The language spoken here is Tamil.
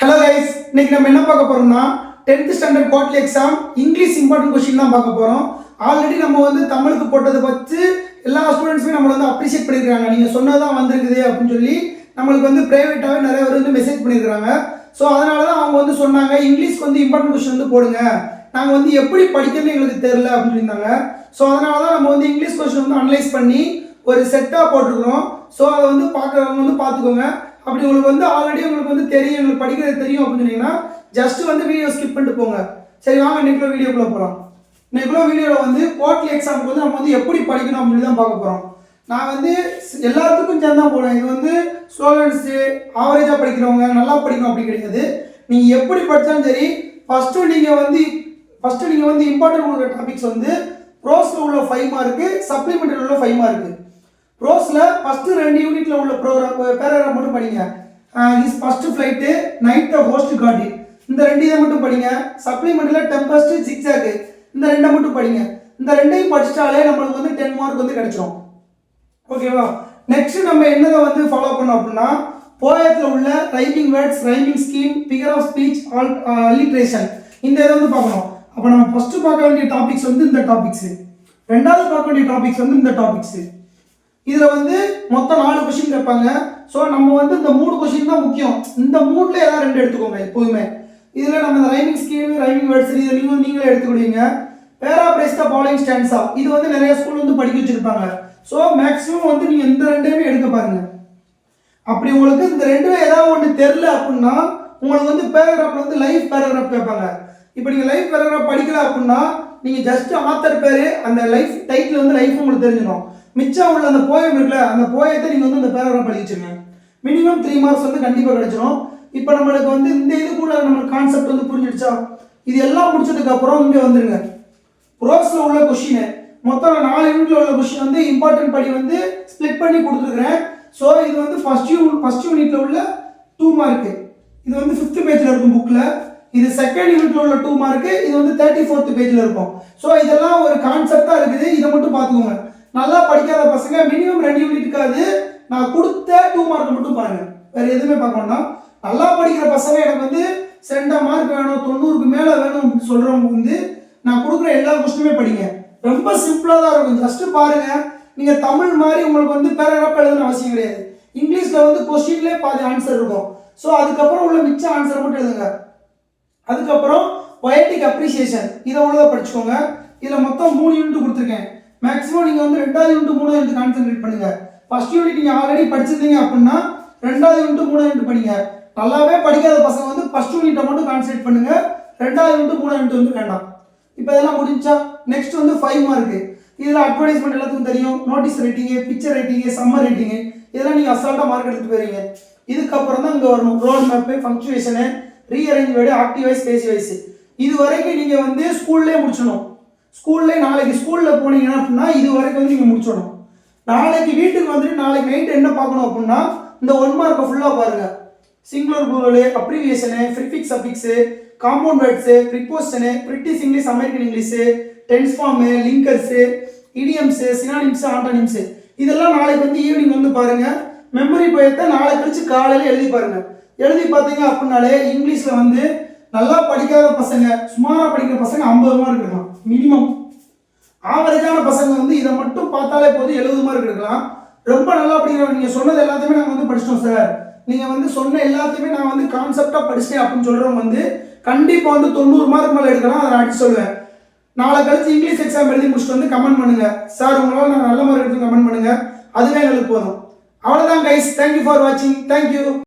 ஹலோ கைஸ், இன்னைக்கு நம்ம என்ன பார்க்க போறோம்னா 10th standard quarterly exam English important question தான் பார்க்க போறோம். ஆல்ரெடி நம்ம வந்து தமிழுக்கு போட்டதை பற்றி எல்லா ஸ்டூடெண்ட்ஸுமே நம்மளை வந்து அப்ரிஷியேட் பண்ணியிருக்காங்க. நீங்கள் சொன்னதான் வந்திருக்குது அப்படின்னு சொல்லி நம்மளுக்கு வந்து ப்ரைவேட்டாகவே நிறைய பேர் வந்து மெசேஜ் பண்ணியிருக்காங்க. ஸோ அதனால தான் அவங்க வந்து சொன்னாங்க இங்கிலீஷ்க்கு வந்து இம்பார்ட்டன்ட் கொஸ்டின் வந்து போடுங்க, நாங்கள் வந்து எப்படி படிக்கணும்னு எங்களுக்கு தெரியல அப்படின்னு சொல்லியிருந்தாங்க. ஸோ அதனால தான் நம்ம வந்து இங்கிலீஷ் கொஸ்டின் வந்து அனலைஸ் பண்ணி ஒரு செட்டாக போட்டிருக்கிறோம். ஸோ அதை வந்து பார்க்குறவங்க வந்து பார்த்துக்கோங்க. அப்படி உங்களுக்கு வந்து ஆல்ரெடி உங்களுக்கு வந்து தெரியும், உங்களுக்கு படிக்கிறது தெரியும் அப்படின்னு சொன்னீங்கன்னா ஜஸ்ட் வந்து வீடியோ ஸ்கிப் பண்ணிட்டு போங்க. சரி வாங்க இன்னைக்குள்ள வீடியோக்குள்ள போகலாம். இன்னைக்குள்ள வீடியோவில் வந்து குவார்டர்லி எக்ஸாமுக்கு வந்து நம்ம வந்து எப்படி படிக்கணும் அப்படின்னு தான் பார்க்க போகிறோம். நான் வந்து எல்லாத்துக்கும் சேர்ந்து தான் போடுவேன். இது வந்து ஸ்டூடெண்ட்ஸு ஆவரேஜாக படிக்கிறவங்க நல்லா படிக்கணும் அப்படி கிடையாது. நீங்கள் எப்படி படித்தாலும் சரி, ஃபஸ்ட்டு நீங்கள் வந்து இம்பார்ட்டன்ட் கொடுக்குற டாபிக்ஸ் வந்து ப்ரோஸில் உள்ள 5 மார்க்கு, சப்ளிமெண்ட்டில் உள்ள 5 மார்க்கு. ப்ரோஸில் ஃபஸ்ட்டு 2 யூனிட்டில் உள்ள பேராகிராஃப் மட்டும் படிங்க. Is first flight, night the host got it, இந்த 2 இதை மட்டும் படிங்க. சப்ளிமெண்ட்டில் டெம்பஸ்ட், ஜிக்ஜாக், இந்த 2 மட்டும் படிங்க. இந்த 2ஐயும் படிச்சிட்டாலே நம்மளுக்கு வந்து 10 மார்க் வந்து கிடைச்சிடும். ஓகேவா? நெக்ஸ்ட் நம்ம என்னதை வந்து ஃபாலோ பண்ணோம் அப்படின்னா போயத்தில் உள்ள rhyming words, rhyming scheme, figure of speech, alliteration, இந்த இதை வந்து பார்க்கணும். அப்போ நம்ம ஃபஸ்ட்டு பார்க்க வேண்டிய டாபிக்ஸ் வந்து இந்த டாபிக்ஸு, ரெண்டாவது பார்க்க வேண்டிய டாபிக்ஸ் வந்து இந்த டாபிக்ஸு. இதில் வந்து மொத்தம் 4 கொஸ்டின் கேட்பாங்க. ஸோ நம்ம வந்து இந்த 3 கொஸ்டின் தான் முக்கியம். இந்த 3ல ஏதாவது 2 எடுத்துக்கோங்க எப்போதுமே. இதில் நம்ம இந்த ரைமிங் ஸ்கீம், ரைமிங் வேர்ட்ஸ் இதை நீங்களே எடுத்துக்கிடுவீங்க. பேராபிரைஸ் த ஃபாலோயிங் ஸ்டான்ஸா, இது வந்து நிறைய ஸ்கூல் வந்து படிக்க வச்சிருப்பாங்க. ஸோ மேக்ஸிமம் வந்து நீங்கள் இந்த 2மே எடுக்க பாருங்க. அப்படி உங்களுக்கு இந்த 2ல ஏதாவது ஒன்று தெரில அப்படின்னா உங்களுக்கு வந்து பேராகிராஃப்ல வந்து லைஃப் பேராகிராஃப் கேட்பாங்க. இப்போ நீங்கள் லைஃப் பேராகிராஃப் படிக்கல அப்படின்னா நீங்கள் ஜஸ்ட் ஆத்தர் பேர், அந்த லைஃப் டைட்டில் வந்து லைஃப் உங்களுக்கு தெரிஞ்சிடும். மிச்சம் உள்ள அந்த போயம் இருக்குல்ல, அந்த போயத்தை நீங்கள் வந்து இந்த பேராகிராஃப் படிச்சுருங்க. மினிமம் 3 மார்க்ஸ் வந்து கண்டிப்பாக கிடைச்சிடும். இப்போ நம்மளுக்கு வந்து இந்த இது கூட நம்மளுக்கு கான்செப்ட் வந்து புரிஞ்சிடுச்சா? இது எல்லாம் முடிச்சதுக்கு அப்புறம் இங்கே வந்துருங்க. ப்ரோஸில் உள்ள கொஷின் மொத்தம் 4 யூனிட்ல உள்ள கொஷின் வந்து இம்பார்ட்டன்ட் படி வந்து ஸ்ப்ளிட் பண்ணி கொடுத்துருக்குறேன். ஸோ இது வந்து ஃபர்ஸ்ட் யூனிட்ல உள்ள 2 மார்க்கு, இது வந்து 5th பேஜில் இருக்கும் புக்கில். இது செகண்ட் யூனிட்ல உள்ள 2 மார்க்கு, இது வந்து 34th பேஜில் இருக்கும். ஸோ இதெல்லாம் ஒரு கான்செப்டாக இருக்குது, இதை மட்டும் பார்த்துக்கோங்க. நல்லா படிக்காத பசங்க மினிமம் 2 யூனிட்டுக்காவது நான் கொடுத்த 2 மார்க் மட்டும் பாருங்க, வேற எதுவுமே பார்க்கணும்னா. நல்லா படிக்கிற பசங்க எனக்கு வந்து 2 மார்க் வேணும், 90க்கு மேலே வேணும் அப்படின்னு சொல்றவங்க வந்து நான் கொடுக்குற எல்லா கொஸ்டினுமே படிங்க. ரொம்ப சிம்பிளாக தான் இருக்கும். ஜஸ்ட் பாருங்க. நீங்க தமிழ் மாதிரி உங்களுக்கு வந்து பேராகிராஃப் எழுதணும் அவசியம் கிடையாது. இங்கிலீஷ்ல வந்து கொஸ்டின்லேயே பாதி ஆன்சர் இருக்கும். ஸோ அதுக்கப்புறம் உள்ள மிச்ச ஆன்சர் மட்டும் எழுதுங்க. அதுக்கப்புறம் பொயட்டிக் அப்ரிசியேஷன், இதை உள்ளதை படிச்சுக்கோங்க. இதில் மொத்தம் 3 யூனிட் கொடுத்துருக்கேன். மேக்ஸிமம் நீங்கள் வந்து 2வது யூனிட் 3வது யூனிட் கான்சென்ட்ரேட் பண்ணுங்க. ஃபர்ஸ்ட் யூனிட் நீங்கள் ஆல்ரெடி படிச்சிருந்தீங்க அப்படின்னா 2வது யூனிட் 3வது யூனிட் படிங்க. நல்லாவே படிக்காத பசங்க வந்து ஃபர்ஸ்ட் யூனிட்டை மட்டும் கான்சென்ட்ரேட் பண்ணுங்க. 2வது யூனிட் 3வது யூனிட் வந்து வேண்டாம். இப்போ இதெல்லாம் முடிஞ்சா நெக்ஸ்ட் வந்து 5 மார்க்கு. இதில் அட்வர்டைஸ்மெண்ட் எல்லாத்துக்கும் தெரியும். Notice writing, picture writing, summer writing, இதெல்லாம் நீங்கள் அசால்ட்டாக மார்க் எடுத்துட்டு போயிருங்க. இதுக்கப்புறம் தான் இங்கே வரணும் road map, punctuation, rearrange word, active voice, passive voice. இது வரைக்கும் நீங்கள் வந்து ஸ்கூல்லே முடிச்சிடணும். நாளைக்கு ஸ்கூலில் போனீங்கன்னா அப்படின்னா இது வரைக்கும் வந்து நீங்கள் முடிச்சிடணும். நாளைக்கு வீட்டுக்கு வந்துட்டு நாளைக்கு நைட்டு என்ன பார்க்கணும் அப்படின்னா இந்த 1 மார்க்கை ஃபுல்லாக பாருங்க. Singular plural, abbreviation, prefix affix, compound words, preposition, British English, American English, tense form, linkers, idioms, synonyms, antonyms, இதெல்லாம் நாளைக்கு வந்து ஈவினிங் வந்து பாருங்க. மெமரி போயத்தை நாளை கழிச்சு காலையில் எழுதி பாருங்க. எழுதி பார்த்தீங்க அப்படின்னாலே இங்கிலீஷில் வந்து நல்லா படிக்காத பசங்க, சுமாராக படிக்கிற பசங்க 50 மார்க் எடுக்கலாம் மினிமம். ஆவரேஜான பசங்க வந்து இதை மட்டும் பார்த்தாலே போதும் 70 மார்க் எடுக்கலாம். ரொம்ப நல்லா படிக்கிறவங்க நீங்கள் சொன்னது எல்லாத்தையுமே நாங்கள் வந்து படிச்சிட்டோம் சார், நீங்கள் வந்து சொன்ன எல்லாத்தையுமே நான் வந்து கான்செப்டாக படிச்சிட்டேன் அப்படின்னு சொல்கிறவங்க வந்து கண்டிப்பாக வந்து 90 மார்க் மேலே எடுக்கலாம். அதை நான் அடிச்சு சொல்லுவேன். நாளை கழிச்சு இங்கிலீஷ் எக்ஸாம் எழுதி முடிச்சுட்டு வந்து கமெண்ட் பண்ணுங்க, சார் உங்களால் நான் நல்ல மார்க் எடுத்து கமெண்ட் பண்ணுங்க. அதுவே எங்களுக்கு போதும். அவ்வளோதான் கைஸ். தேங்க்யூ ஃபார் வாட்சிங். தேங்க்யூ.